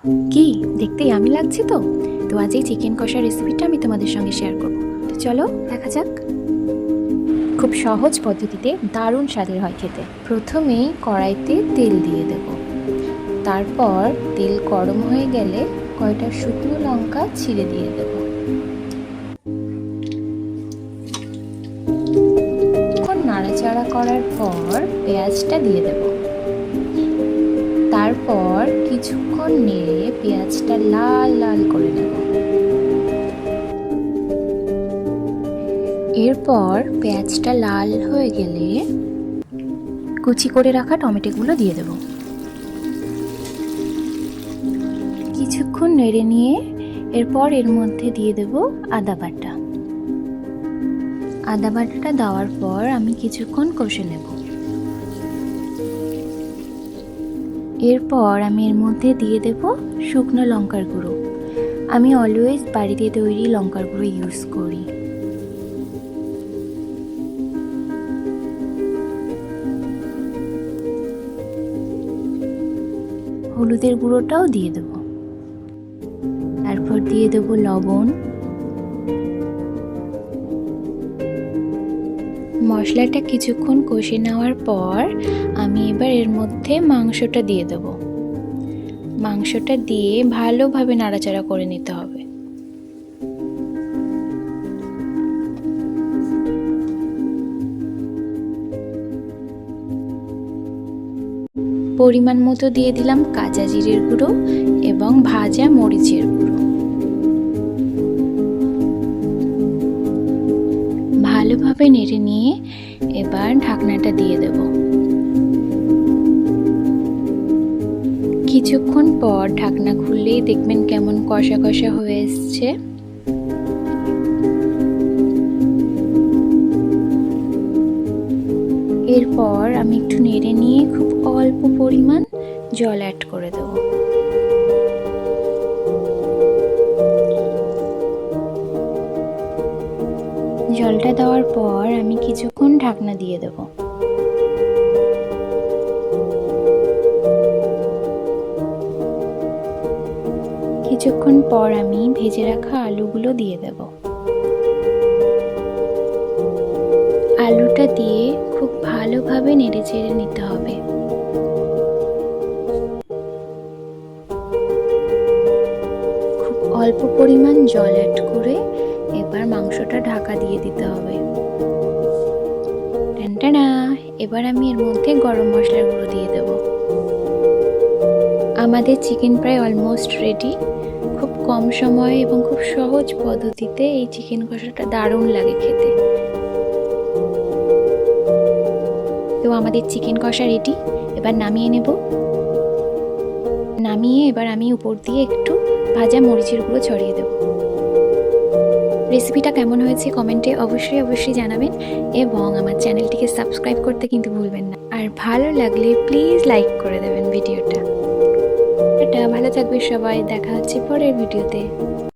কি দেখতে ইয়ামি লাগছে তো? তো আজ এই চিকেন কষার রেসিপিটা আমি তোমাদের সঙ্গে শেয়ার করব। তো চলো দেখা যাক। খুব সহজ পদ্ধতিতে দারুণ স্বাদের হয় খেতে। প্রথমেই কড়াইতে তেল দিয়ে দেব, তারপর তেল গরম হয়ে গেলে কয়টা শুকনো লঙ্কা ছিঁড়ে দিয়ে দেব। এখন নাড়াচাড়া করার পর পেঁয়াজটা দিয়ে দেব, তারপর কিছুক্ষণ নেড়ে পেঁয়াজটা লাল লাল করে নেব। এরপর পেঁয়াজটা লাল হয়ে গেলে কুচি করে রাখা টমেটোগুলো দিয়ে দেব। কিছুক্ষণ নেড়ে নিয়ে এরপর এর মধ্যে দিয়ে দেব আদা বাটা। আদা বাটাটা দেওয়ার পর আমি কিছুক্ষণ কষে নেব। এরপর আমি এর মধ্যে দিয়ে দেব শুকনো লঙ্কার গুঁড়ো। আমি অলওয়েজ বাড়িতে তৈরি লঙ্কার গুঁড়ো ইউজ করি। হলুদের গুঁড়োটাও দিয়ে দেব, তারপর দিয়ে দেব লবণ। মশলাটা কিছুক্ষণ কষে নেওয়ার পর আমি এবার এর মধ্যে মাংসটা দিয়ে দেব। মাংসটা দিয়ে ভালোভাবে নাড়াচাড়া করে নিতে হবে। পরিমাণ মতো দিয়ে দিলাম কাঁচা জিরের গুঁড়ো এবং ভাজা মরিচের গুঁড়ো। ভালোভাবে নেড়ে নিয়ে এবার ঢাকনাটা দিয়ে দেব। কিছুক্ষণ পর ঢাকনা খুললেই দেখবেন কেমন কষা কষা হয়ে এসছে। এরপর আমি একটু নেড়ে নিয়ে খুব অল্প পরিমাণ জল অ্যাড করে দেব। জলটা দেওয়ার পর আমি কিছুক্ষণ ঢাকনা দিয়ে দেব। কিছুক্ষণ পর আমি ভেজে রাখা আলুগুলো দিয়ে দেব। আলুটা দিয়ে খুব ভালোভাবে নেড়ে চেড়ে নিতে হবে। খুব অল্প পরিমাণ জল অ্যাড করে এবার মাংসটা ঢাকা দিয়ে দিতে হবে। টানটানা, এবার আমি এর মধ্যে গরম মশলার গুঁড়ো দিয়ে দেব। আমাদের চিকেন প্রায় অলমোস্ট রেডি। খুব কম সময়ে এবং খুব সহজ পদ্ধতিতে এই চিকেন কষাটা দারুণ লাগে খেতে। তো আমাদের চিকেন কষা রেডি। এবার নামিয়ে নেব। নামিয়ে এবার আমি উপর দিয়ে একটু ভাজা মরিচের গুঁড়ো ছড়িয়ে দেব। রেসিপিটা কেমন হয়েছে কমেন্টে অবশ্যই জানাবেন এবং আমার চ্যানেলটিকে সাবস্ক্রাইব করতে কিন্তু ভুলবেন না। আর ভালো লাগলে প্লিজ লাইক করে দেবেন ভিডিওটা। এটা ভালো থাকবে সবাই, দেখা হচ্ছে পরের ভিডিওতে।